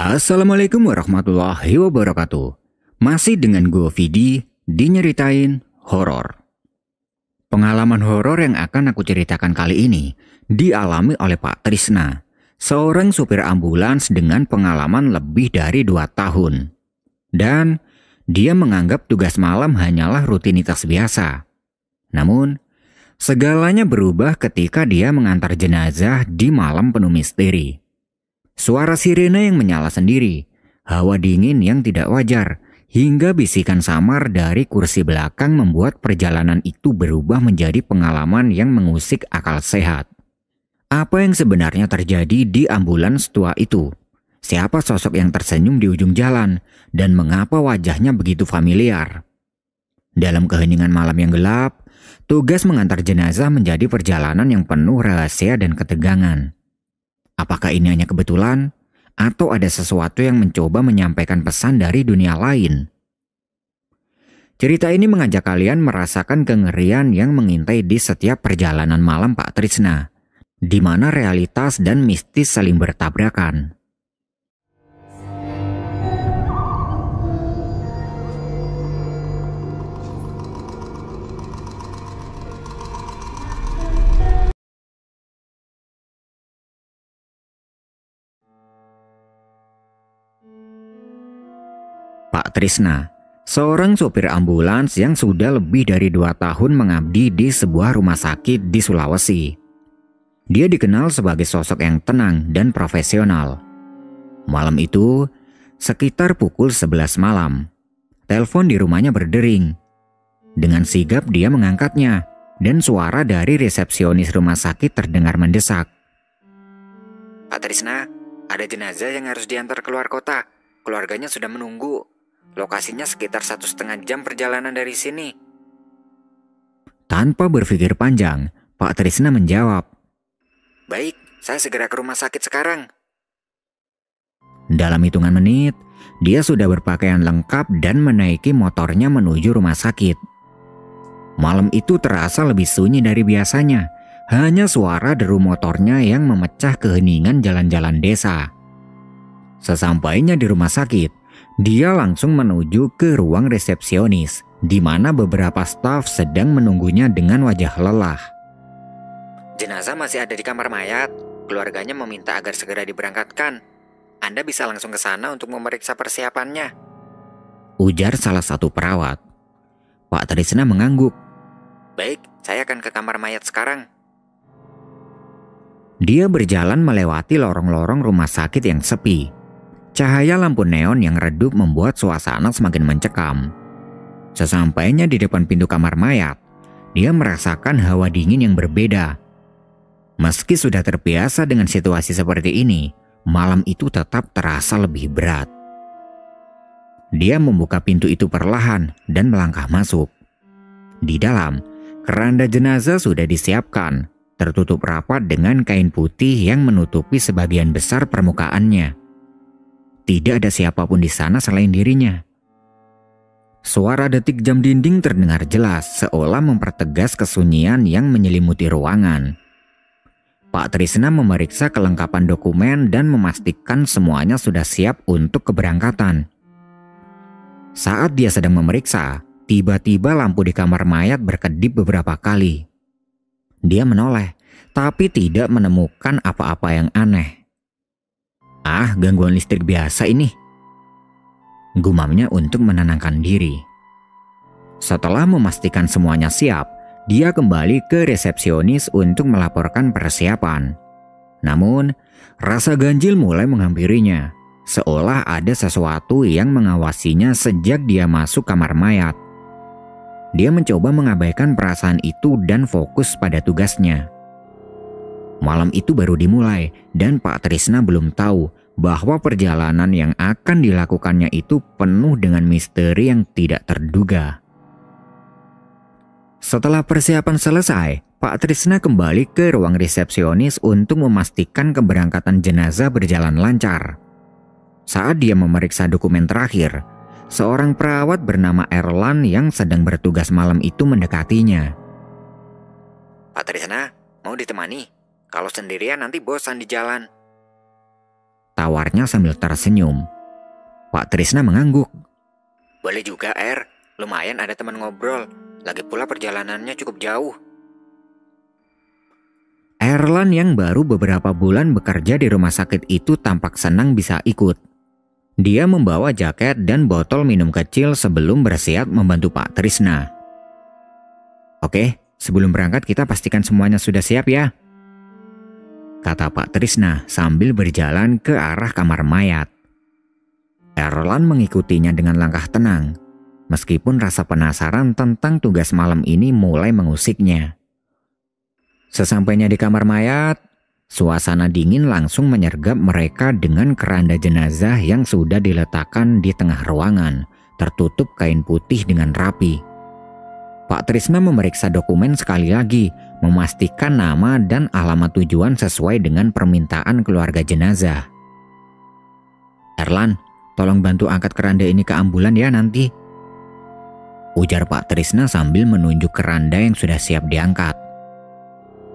Assalamualaikum warahmatullahi wabarakatuh. Masih dengan gue Vidi di Nyeritain Horor. Pengalaman horor yang akan aku ceritakan kali ini dialami oleh Pak Trisna, seorang supir ambulans dengan pengalaman lebih dari 2 tahun. Dan dia menganggap tugas malam hanyalah rutinitas biasa. Namun, segalanya berubah ketika dia mengantar jenazah di malam penuh misteri. Suara sirene yang menyala sendiri, hawa dingin yang tidak wajar, hingga bisikan samar dari kursi belakang membuat perjalanan itu berubah menjadi pengalaman yang mengusik akal sehat. Apa yang sebenarnya terjadi di ambulans tua itu? Siapa sosok yang tersenyum di ujung jalan? Dan mengapa wajahnya begitu familiar? Dalam keheningan malam yang gelap, tugas mengantar jenazah menjadi perjalanan yang penuh rahasia dan ketegangan. Apakah ini hanya kebetulan? Atau ada sesuatu yang mencoba menyampaikan pesan dari dunia lain? Cerita ini mengajak kalian merasakan kengerian yang mengintai di setiap perjalanan malam Pak Trisna, di mana realitas dan mistis saling bertabrakan. Pak Trisna, seorang sopir ambulans yang sudah lebih dari 2 tahun mengabdi di sebuah rumah sakit di Sulawesi. Dia dikenal sebagai sosok yang tenang dan profesional. Malam itu, sekitar pukul 11 malam, telepon di rumahnya berdering. Dengan sigap dia mengangkatnya, dan suara dari resepsionis rumah sakit terdengar mendesak. "Pak Trisna, ada jenazah yang harus diantar keluar kota. Keluarganya sudah menunggu. Lokasinya sekitar 1,5 jam perjalanan dari sini." Tanpa berpikir panjang, Pak Trisna menjawab, "Baik, saya segera ke rumah sakit sekarang." Dalam hitungan menit, dia sudah berpakaian lengkap dan menaiki motornya menuju rumah sakit. Malam itu terasa lebih sunyi dari biasanya. Hanya suara deru motornya yang memecah keheningan jalan-jalan desa. Sesampainya di rumah sakit, dia langsung menuju ke ruang resepsionis, di mana beberapa staf sedang menunggunya dengan wajah lelah. "Jenazah masih ada di kamar mayat. Keluarganya meminta agar segera diberangkatkan. Anda bisa langsung ke sana untuk memeriksa persiapannya," ujar salah satu perawat. Pak Trisna mengangguk. "Baik, saya akan ke kamar mayat sekarang." Dia berjalan melewati lorong-lorong rumah sakit yang sepi. Cahaya lampu neon yang redup membuat suasana semakin mencekam. Sesampainya di depan pintu kamar mayat, dia merasakan hawa dingin yang berbeda. Meski sudah terbiasa dengan situasi seperti ini, malam itu tetap terasa lebih berat. Dia membuka pintu itu perlahan dan melangkah masuk. Di dalam, keranda jenazah sudah disiapkan, tertutup rapat dengan kain putih yang menutupi sebagian besar permukaannya. Tidak ada siapapun di sana selain dirinya. Suara detik jam dinding terdengar jelas, seolah mempertegas kesunyian yang menyelimuti ruangan. Pak Trisna memeriksa kelengkapan dokumen dan memastikan semuanya sudah siap untuk keberangkatan. Saat dia sedang memeriksa, tiba-tiba lampu di kamar mayat berkedip beberapa kali. Dia menoleh, tapi tidak menemukan apa-apa yang aneh. "Ah, gangguan listrik biasa ini," gumamnya untuk menenangkan diri. Setelah memastikan semuanya siap, dia kembali ke resepsionis untuk melaporkan persiapan. Namun, rasa ganjil mulai menghampirinya, seolah ada sesuatu yang mengawasinya sejak dia masuk kamar mayat. Dia mencoba mengabaikan perasaan itu dan fokus pada tugasnya. Malam itu baru dimulai dan Pak Trisna belum tahu bahwa perjalanan yang akan dilakukannya itu penuh dengan misteri yang tidak terduga. Setelah persiapan selesai, Pak Trisna kembali ke ruang resepsionis untuk memastikan keberangkatan jenazah berjalan lancar. Saat dia memeriksa dokumen terakhir, seorang perawat bernama Erlan yang sedang bertugas malam itu mendekatinya. "Pak Trisna, mau ditemani? Kalau sendirian nanti bosan di jalan." tawarnya sambil tersenyum. Pak Trisna mengangguk. Boleh juga, lumayan ada teman ngobrol. Lagi pula perjalanannya cukup jauh. Erlan yang baru beberapa bulan bekerja di rumah sakit itu tampak senang bisa ikut. Dia membawa jaket dan botol minum kecil sebelum bersiap membantu Pak Trisna. Oke, sebelum berangkat kita pastikan semuanya sudah siap ya, kata Pak Trisna sambil berjalan ke arah kamar mayat. Erlan mengikutinya dengan langkah tenang, meskipun rasa penasaran tentang tugas malam ini mulai mengusiknya. Sesampainya di kamar mayat, suasana dingin langsung menyergap mereka dengan keranda jenazah yang sudah diletakkan di tengah ruangan, tertutup kain putih dengan rapi. Pak Trisna memeriksa dokumen sekali lagi, memastikan nama dan alamat tujuan sesuai dengan permintaan keluarga jenazah. Erlan, tolong bantu angkat keranda ini ke ambulan ya nanti, ujar Pak Trisna sambil menunjuk keranda yang sudah siap diangkat.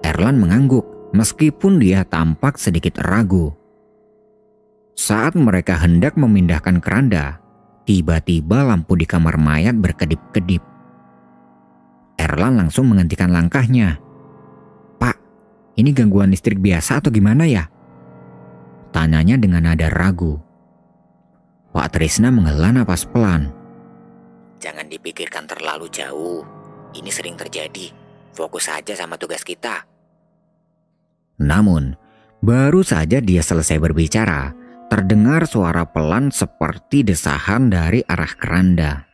Erlan mengangguk meskipun dia tampak sedikit ragu. Saat mereka hendak memindahkan keranda, tiba-tiba lampu di kamar mayat berkedip-kedip. Erlan langsung menghentikan langkahnya. Pak, ini gangguan listrik biasa atau gimana ya? Tanyanya dengan nada ragu. Pak Trisna menghela napas pelan. Jangan dipikirkan terlalu jauh. Ini sering terjadi. Fokus saja sama tugas kita. Namun, baru saja dia selesai berbicara, terdengar suara pelan seperti desahan dari arah keranda.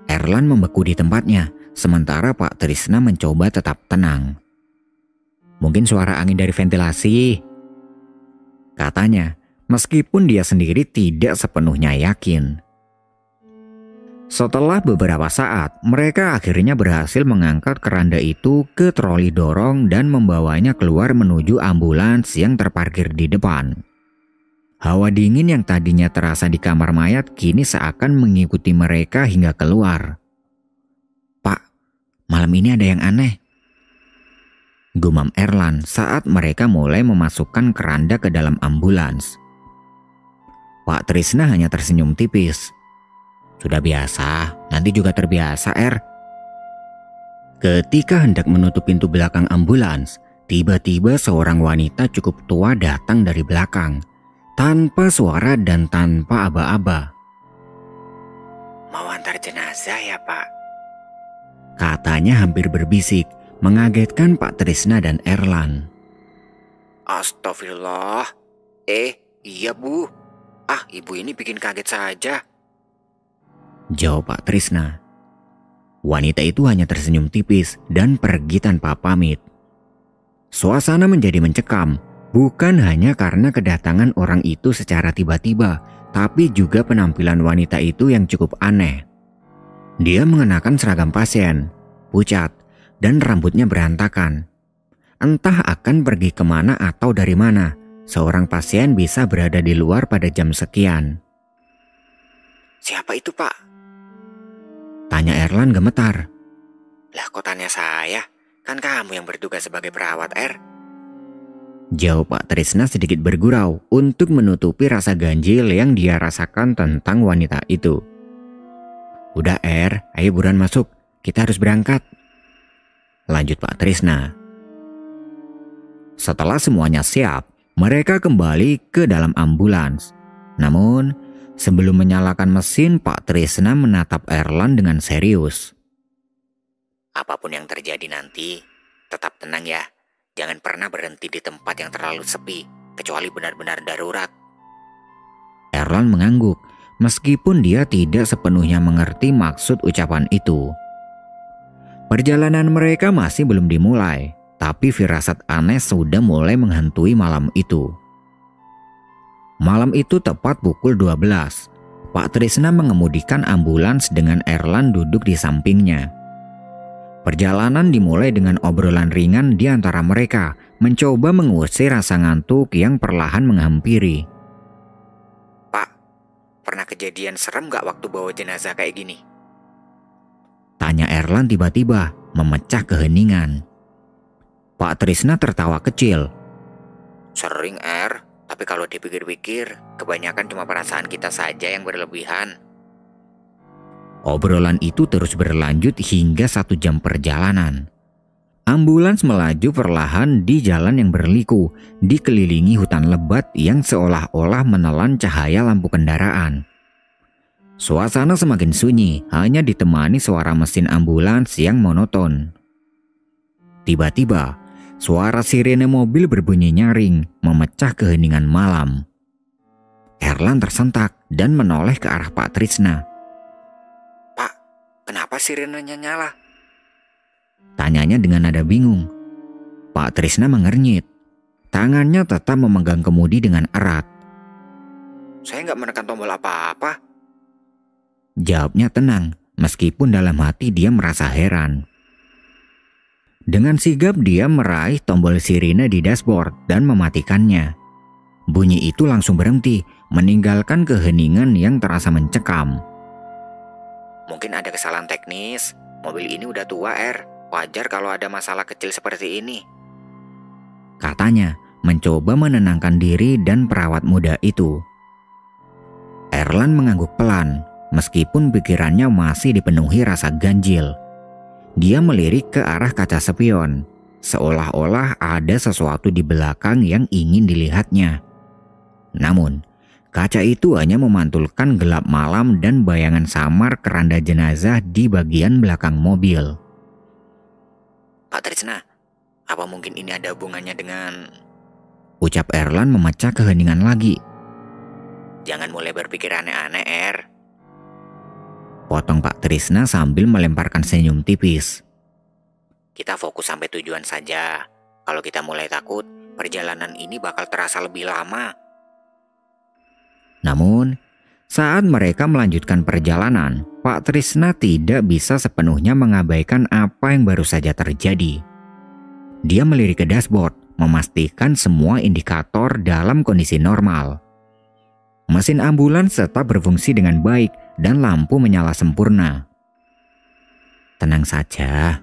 Erlan membeku di tempatnya, sementara Pak Trisna mencoba tetap tenang. Mungkin suara angin dari ventilasi, katanya, meskipun dia sendiri tidak sepenuhnya yakin. Setelah beberapa saat, mereka akhirnya berhasil mengangkat keranda itu ke troli dorong dan membawanya keluar menuju ambulans yang terparkir di depan. Hawa dingin yang tadinya terasa di kamar mayat kini seakan mengikuti mereka hingga keluar. Pak, malam ini ada yang aneh, gumam Erlan saat mereka mulai memasukkan keranda ke dalam ambulans. Pak Trisna hanya tersenyum tipis. Sudah biasa, nanti juga terbiasa, Ketika hendak menutup pintu belakang ambulans, tiba-tiba seorang wanita cukup tua datang dari belakang, tanpa suara dan tanpa aba-aba. Mau antar jenazah ya, Pak? Katanya hampir berbisik, mengagetkan Pak Trisna dan Erlan. Astagfirullah. Iya Bu. Ibu ini bikin kaget saja, jawab Pak Trisna. Wanita itu hanya tersenyum tipis dan pergi tanpa pamit. Suasana menjadi mencekam, bukan hanya karena kedatangan orang itu secara tiba-tiba, tapi juga penampilan wanita itu yang cukup aneh. Dia mengenakan seragam pasien, pucat, dan rambutnya berantakan. Entah akan pergi kemana atau dari mana, seorang pasien bisa berada di luar pada jam sekian. Siapa itu, Pak? Tanya Erlan gemetar. Lah kok tanya saya? Kan kamu yang bertugas sebagai perawat, jawab Pak Trisna sedikit bergurau untuk menutupi rasa ganjil yang dia rasakan tentang wanita itu. Udah ayo buruan masuk, kita harus berangkat, lanjut Pak Trisna. Setelah semuanya siap, mereka kembali ke dalam ambulans. Namun, sebelum menyalakan mesin, Pak Trisna menatap Erlan dengan serius. Apapun yang terjadi nanti, tetap tenang ya. Jangan pernah berhenti di tempat yang terlalu sepi, kecuali benar-benar darurat. Erlan mengangguk, meskipun dia tidak sepenuhnya mengerti maksud ucapan itu. Perjalanan mereka masih belum dimulai, tapi firasat aneh sudah mulai menghantui malam itu. Malam itu tepat pukul 12. Pak Trisna mengemudikan ambulans dengan Erlan duduk di sampingnya. Perjalanan dimulai dengan obrolan ringan di antara mereka, mencoba mengusir rasa ngantuk yang perlahan menghampiri. Pak, pernah kejadian serem gak waktu bawa jenazah kayak gini? Tanya Erlan tiba-tiba, memecah keheningan. Pak Trisna tertawa kecil. Sering, tapi Tapi kalau dipikir-pikir, kebanyakan cuma perasaan kita saja yang berlebihan. Obrolan itu terus berlanjut hingga 1 jam perjalanan. Ambulans melaju perlahan di jalan yang berliku, dikelilingi hutan lebat yang seolah-olah menelan cahaya lampu kendaraan. Suasana semakin sunyi, hanya ditemani suara mesin ambulans yang monoton. Tiba-tiba, suara sirene mobil berbunyi nyaring, memecah keheningan malam. Erlan tersentak dan menoleh ke arah Pak Trisna. "Pak, kenapa sirenenya nyala?" Tanyanya dengan nada bingung. Pak Trisna mengernyit. Tangannya tetap memegang kemudi dengan erat. "Saya nggak menekan tombol apa-apa," jawabnya tenang, meskipun dalam hati dia merasa heran. Dengan sigap dia meraih tombol sirine di dashboard dan mematikannya. Bunyi itu langsung berhenti, meninggalkan keheningan yang terasa mencekam. "Mungkin ada kesalahan teknis. Mobil ini udah tua, Wajar kalau ada masalah kecil seperti ini," katanya, mencoba menenangkan diri dan perawat muda itu. Erlan mengangguk pelan, meskipun pikirannya masih dipenuhi rasa ganjil. Dia melirik ke arah kaca spion, seolah-olah ada sesuatu di belakang yang ingin dilihatnya. Namun, kaca itu hanya memantulkan gelap malam dan bayangan samar keranda jenazah di bagian belakang mobil. "Pak Trisna, apa mungkin ini ada hubungannya dengan..." ucap Erlan memecah keheningan lagi. "Jangan mulai berpikir aneh-aneh, potong Pak Trisna sambil melemparkan senyum tipis. "Kita fokus sampai tujuan saja. Kalau kita mulai takut, perjalanan ini bakal terasa lebih lama." Namun, saat mereka melanjutkan perjalanan, Pak Trisna tidak bisa sepenuhnya mengabaikan apa yang baru saja terjadi. Dia melirik ke dashboard, memastikan semua indikator dalam kondisi normal. Mesin ambulans tetap berfungsi dengan baik dan lampu menyala sempurna. "Tenang saja,"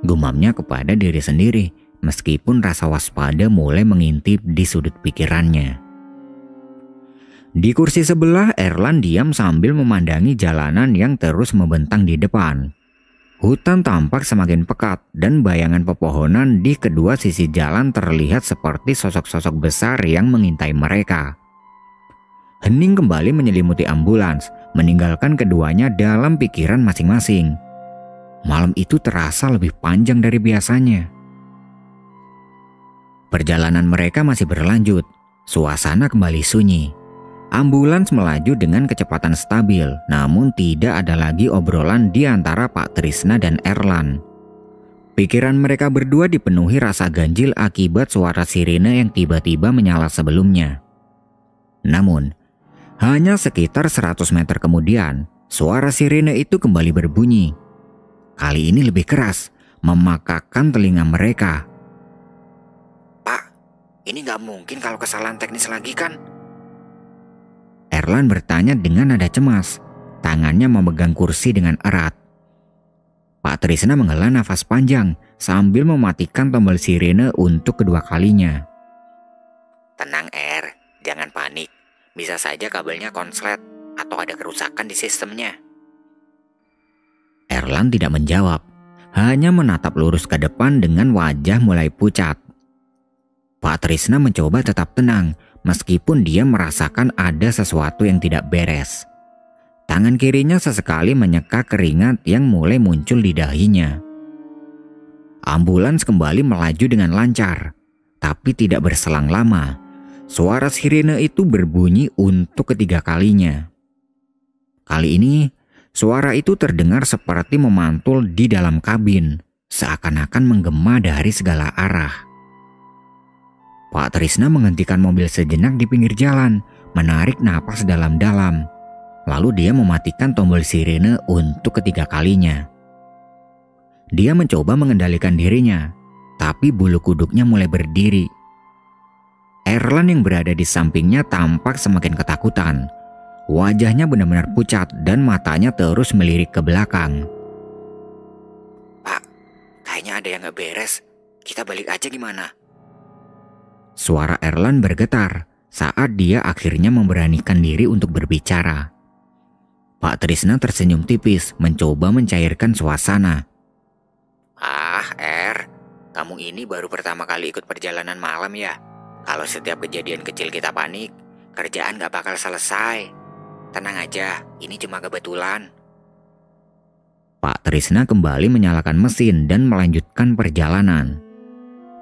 gumamnya kepada diri sendiri, meskipun rasa waspada mulai mengintip di sudut pikirannya. Di kursi sebelah, Erlan diam sambil memandangi jalanan yang terus membentang di depan. Hutan tampak semakin pekat dan bayangan pepohonan di kedua sisi jalan terlihat seperti sosok-sosok besar yang mengintai mereka. Hening kembali menyelimuti ambulans, meninggalkan keduanya dalam pikiran masing-masing. Malam itu terasa lebih panjang dari biasanya. Perjalanan mereka masih berlanjut. Suasana kembali sunyi. Ambulans melaju dengan kecepatan stabil, namun tidak ada lagi obrolan di antara Pak Trisna dan Erlan. Pikiran mereka berdua dipenuhi rasa ganjil akibat suara sirine yang tiba-tiba menyala sebelumnya. Namun, hanya sekitar 100 meter kemudian, suara sirine itu kembali berbunyi. Kali ini lebih keras, memakakkan telinga mereka. "Pak, ini nggak mungkin kalau kesalahan teknis lagi kan?" Erlan bertanya dengan nada cemas, tangannya memegang kursi dengan erat. Pak Trisna menghela nafas panjang sambil mematikan tombol sirine untuk kedua kalinya. "Tenang, jangan panik. Bisa saja kabelnya konslet atau ada kerusakan di sistemnya." Erlan tidak menjawab, hanya menatap lurus ke depan dengan wajah mulai pucat. Pak Trisna mencoba tetap tenang, meskipun dia merasakan ada sesuatu yang tidak beres. Tangan kirinya sesekali menyeka keringat yang mulai muncul di dahinya. Ambulans kembali melaju dengan lancar, tapi tidak berselang lama. Suara sirine itu berbunyi untuk ketiga kalinya. Kali ini, suara itu terdengar seperti memantul di dalam kabin, seakan-akan menggema dari segala arah. Pak Trisna menghentikan mobil sejenak di pinggir jalan, menarik napas dalam-dalam. Lalu dia mematikan tombol sirine untuk ketiga kalinya. Dia mencoba mengendalikan dirinya, tapi bulu kuduknya mulai berdiri. Erlan yang berada di sampingnya tampak semakin ketakutan. Wajahnya benar-benar pucat dan matanya terus melirik ke belakang. "Pak, kayaknya ada yang gak beres. Kita balik aja gimana?" Suara Erlan bergetar saat dia akhirnya memberanikan diri untuk berbicara. Pak Trisna tersenyum tipis mencoba mencairkan suasana. Kamu ini baru pertama kali ikut perjalanan malam ya? Kalau setiap kejadian kecil kita panik, kerjaan gak bakal selesai. Tenang aja, ini cuma kebetulan. Pak Trisna kembali menyalakan mesin dan melanjutkan perjalanan.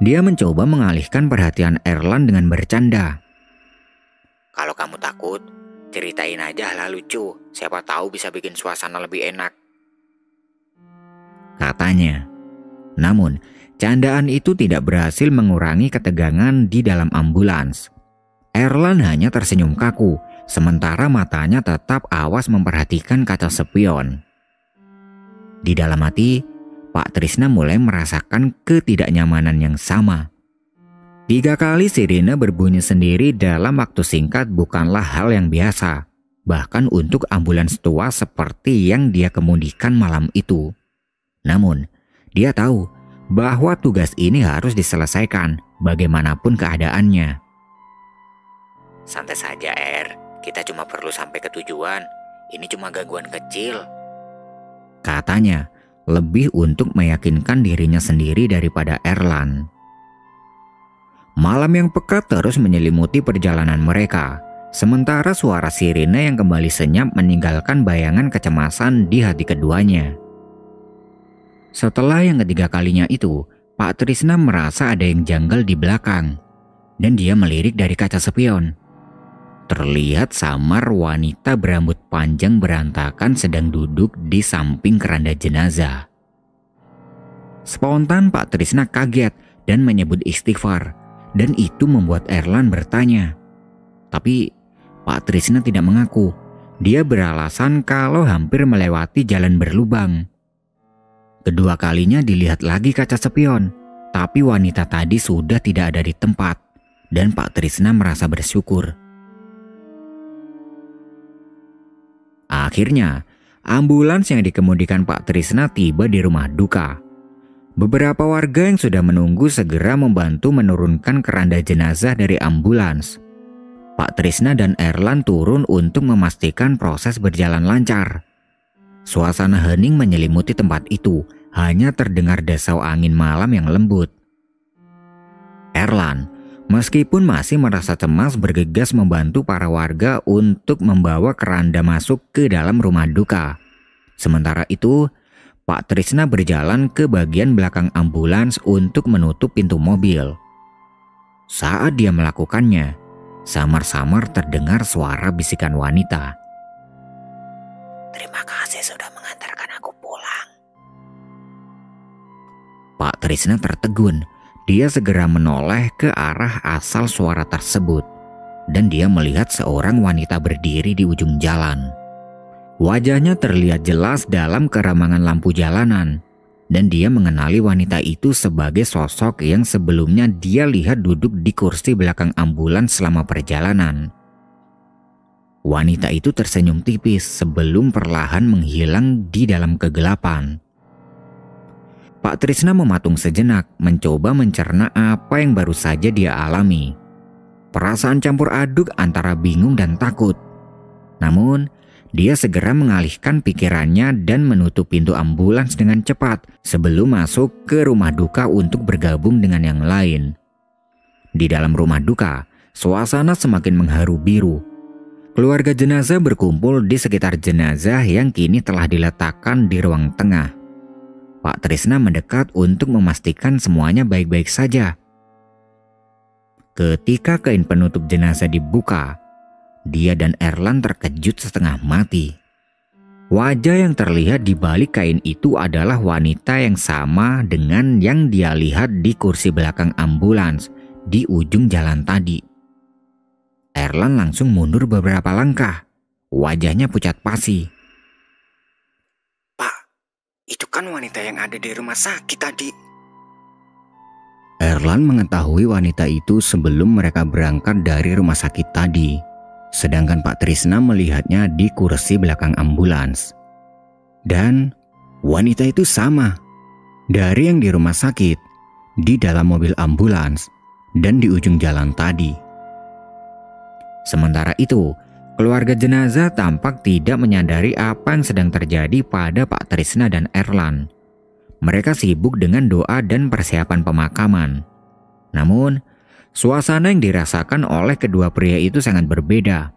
Dia mencoba mengalihkan perhatian Erlan dengan bercanda. Kalau kamu takut, ceritain aja hal lucu. Siapa tahu bisa bikin suasana lebih enak, katanya. Namun, candaan itu tidak berhasil mengurangi ketegangan di dalam ambulans. Erlan hanya tersenyum kaku, sementara matanya tetap awas memperhatikan kaca spion. Di dalam hati, Pak Trisna mulai merasakan ketidaknyamanan yang sama. 3 kali sirine berbunyi sendiri dalam waktu singkat bukanlah hal yang biasa, bahkan untuk ambulans tua seperti yang dia kemudikan malam itu. Namun, dia tahu bahwa tugas ini harus diselesaikan bagaimanapun keadaannya. Santai saja, kita cuma perlu sampai ke tujuan. Ini cuma gangguan kecil, katanya, lebih untuk meyakinkan dirinya sendiri daripada Erlan. Malam yang pekat terus menyelimuti perjalanan mereka, sementara suara sirine yang kembali senyap meninggalkan bayangan kecemasan di hati keduanya. Setelah yang ketiga kalinya itu, Pak Trisna merasa ada yang janggal di belakang, dan dia melirik dari kaca spion. Terlihat samar wanita berambut panjang berantakan sedang duduk di samping keranda jenazah. Spontan Pak Trisna kaget dan menyebut istighfar, dan itu membuat Erlan bertanya. Tapi Pak Trisna tidak mengaku. Dia beralasan kalau hampir melewati jalan berlubang. Kedua kalinya dilihat lagi kaca spion, tapi wanita tadi sudah tidak ada di tempat, dan Pak Trisna merasa bersyukur. Akhirnya, ambulans yang dikemudikan Pak Trisna tiba di rumah duka. Beberapa warga yang sudah menunggu segera membantu menurunkan keranda jenazah dari ambulans. Pak Trisna dan Erlan turun untuk memastikan proses berjalan lancar. Suasana hening menyelimuti tempat itu, hanya terdengar desau angin malam yang lembut. Erlan, meskipun masih merasa cemas, bergegas membantu para warga untuk membawa keranda masuk ke dalam rumah duka. Sementara itu, Pak Trisna berjalan ke bagian belakang ambulans untuk menutup pintu mobil. Saat dia melakukannya, samar-samar terdengar suara bisikan wanita. "Terima kasih sudah mengantarkan aku pulang." Pak Trisna tertegun. Dia segera menoleh ke arah asal suara tersebut, dan dia melihat seorang wanita berdiri di ujung jalan. Wajahnya terlihat jelas dalam keremangan lampu jalanan, dan dia mengenali wanita itu sebagai sosok yang sebelumnya dia lihat duduk di kursi belakang ambulans selama perjalanan. Wanita itu tersenyum tipis sebelum perlahan menghilang di dalam kegelapan. Pak Trisna mematung sejenak, mencoba mencerna apa yang baru saja dia alami. Perasaan campur aduk antara bingung dan takut. Namun, dia segera mengalihkan pikirannya dan menutup pintu ambulans dengan cepat sebelum masuk ke rumah duka untuk bergabung dengan yang lain. Di dalam rumah duka, suasana semakin mengharu biru. Keluarga jenazah berkumpul di sekitar jenazah yang kini telah diletakkan di ruang tengah. Pak Trisna mendekat untuk memastikan semuanya baik-baik saja. Ketika kain penutup jenazah dibuka, dia dan Erlan terkejut setengah mati. Wajah yang terlihat di balik kain itu adalah wanita yang sama dengan yang dia lihat di kursi belakang ambulans di ujung jalan tadi. Erlan langsung mundur beberapa langkah. Wajahnya pucat pasi. "Itu kan wanita yang ada di rumah sakit tadi." Erlan mengetahui wanita itu sebelum mereka berangkat dari rumah sakit tadi. Sedangkan Pak Trisna melihatnya di kursi belakang ambulans. Dan wanita itu sama. Dari yang di rumah sakit, di dalam mobil ambulans, dan di ujung jalan tadi. Sementara itu, keluarga jenazah tampak tidak menyadari apa yang sedang terjadi pada Pak Trisna dan Erlan. Mereka sibuk dengan doa dan persiapan pemakaman. Namun, suasana yang dirasakan oleh kedua pria itu sangat berbeda.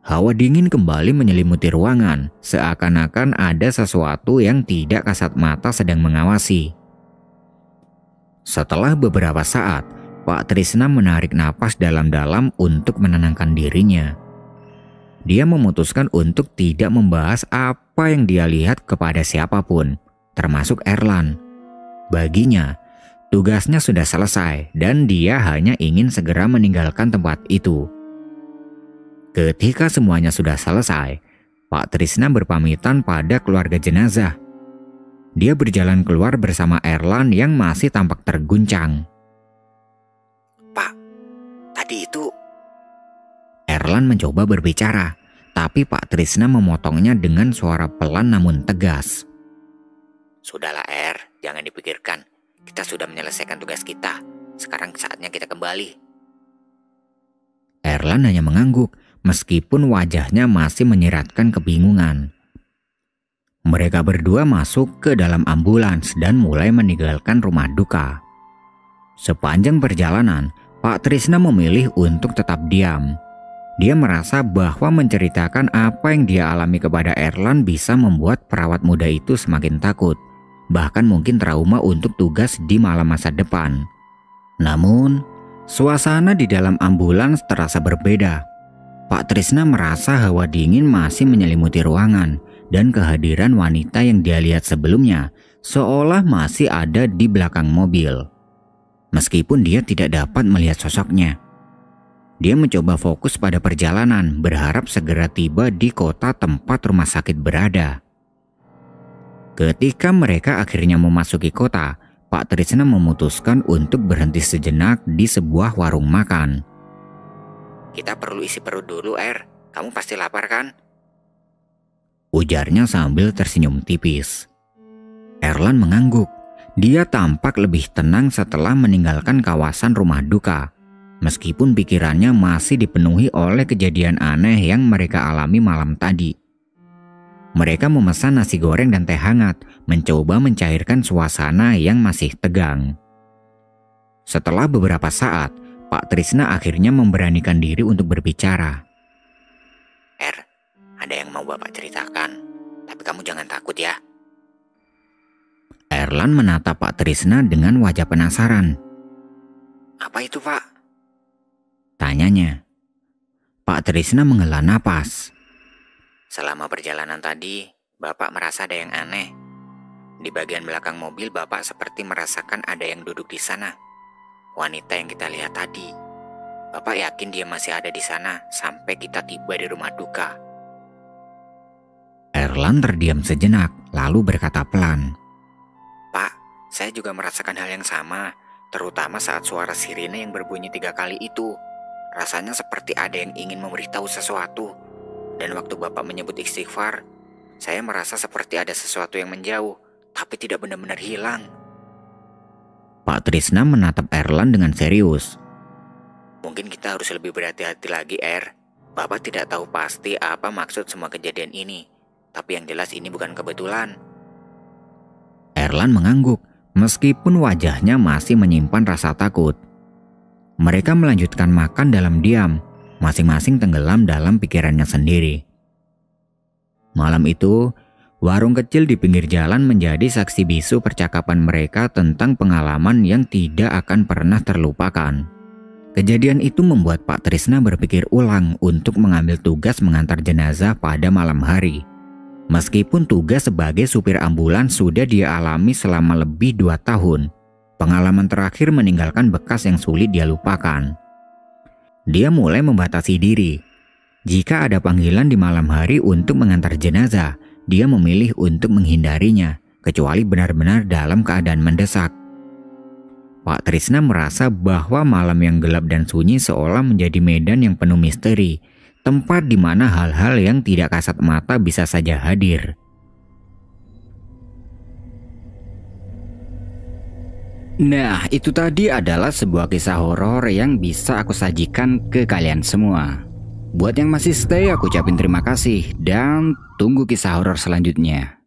Hawa dingin kembali menyelimuti ruangan, seakan-akan ada sesuatu yang tidak kasat mata sedang mengawasi. Setelah beberapa saat, Pak Trisna menarik napas dalam-dalam untuk menenangkan dirinya. Dia memutuskan untuk tidak membahas apa yang dia lihat kepada siapapun, termasuk Erlan. Baginya, tugasnya sudah selesai dan dia hanya ingin segera meninggalkan tempat itu. Ketika semuanya sudah selesai, Pak Trisna berpamitan pada keluarga jenazah. Dia berjalan keluar bersama Erlan yang masih tampak terguncang. "Pak, tadi itu..." Erlan mencoba berbicara, tapi Pak Trisna memotongnya dengan suara pelan namun tegas. "Sudahlah jangan dipikirkan. Kita sudah menyelesaikan tugas kita. Sekarang saatnya kita kembali." Erlan hanya mengangguk, meskipun wajahnya masih menyiratkan kebingungan. Mereka berdua masuk ke dalam ambulans dan mulai meninggalkan rumah duka. Sepanjang perjalanan, Pak Trisna memilih untuk tetap diam. Dia merasa bahwa menceritakan apa yang dia alami kepada Erlan bisa membuat perawat muda itu semakin takut, bahkan mungkin trauma untuk tugas di malam masa depan. Namun, suasana di dalam ambulans terasa berbeda. Pak Trisna merasa hawa dingin masih menyelimuti ruangan, dan kehadiran wanita yang dia lihat sebelumnya seolah masih ada di belakang mobil. Meskipun dia tidak dapat melihat sosoknya. Dia mencoba fokus pada perjalanan, berharap segera tiba di kota tempat rumah sakit berada. Ketika mereka akhirnya memasuki kota, Pak Trisna memutuskan untuk berhenti sejenak di sebuah warung makan. "Kita perlu isi perut dulu, Kamu pasti lapar kan?" ujarnya sambil tersenyum tipis. Erlan mengangguk. Dia tampak lebih tenang setelah meninggalkan kawasan rumah duka. Meskipun pikirannya masih dipenuhi oleh kejadian aneh yang mereka alami malam tadi. Mereka memesan nasi goreng dan teh hangat, mencoba mencairkan suasana yang masih tegang. Setelah beberapa saat, Pak Trisna akhirnya memberanikan diri untuk berbicara. "Ada yang mau Bapak ceritakan, tapi kamu jangan takut ya." Erlan menatap Pak Trisna dengan wajah penasaran. "Apa itu, Pak?" tanyanya. Pak Trisna menghela napas. "Selama perjalanan tadi, Bapak merasa ada yang aneh. Di bagian belakang mobil Bapak seperti merasakan ada yang duduk di sana. Wanita yang kita lihat tadi. Bapak yakin dia masih ada di sana sampai kita tiba di rumah duka." Erlan terdiam sejenak, lalu berkata pelan. "Pak, saya juga merasakan hal yang sama, terutama saat suara sirine yang berbunyi 3 kali itu. Rasanya seperti ada yang ingin memberitahu sesuatu. Dan waktu Bapak menyebut istighfar, saya merasa seperti ada sesuatu yang menjauh, tapi tidak benar-benar hilang." Pak Trisna menatap Erlan dengan serius. "Mungkin kita harus lebih berhati-hati lagi, Bapak tidak tahu pasti apa maksud semua kejadian ini. Tapi yang jelas ini bukan kebetulan." Erlan mengangguk, meskipun wajahnya masih menyimpan rasa takut. Mereka melanjutkan makan dalam diam, masing-masing tenggelam dalam pikirannya sendiri. Malam itu, warung kecil di pinggir jalan menjadi saksi bisu percakapan mereka tentang pengalaman yang tidak akan pernah terlupakan. Kejadian itu membuat Pak Trisna berpikir ulang untuk mengambil tugas mengantar jenazah pada malam hari. Meskipun tugas sebagai supir ambulans sudah dia alami selama lebih 2 tahun, pengalaman terakhir meninggalkan bekas yang sulit dia lupakan. Dia mulai membatasi diri. Jika ada panggilan di malam hari untuk mengantar jenazah, dia memilih untuk menghindarinya, kecuali benar-benar dalam keadaan mendesak. Pak Trisna merasa bahwa malam yang gelap dan sunyi seolah menjadi medan yang penuh misteri, tempat di mana hal-hal yang tidak kasat mata bisa saja hadir. Nah, itu tadi adalah sebuah kisah horor yang bisa aku sajikan ke kalian semua. Buat yang masih stay, aku ucapin terima kasih dan tunggu kisah horor selanjutnya.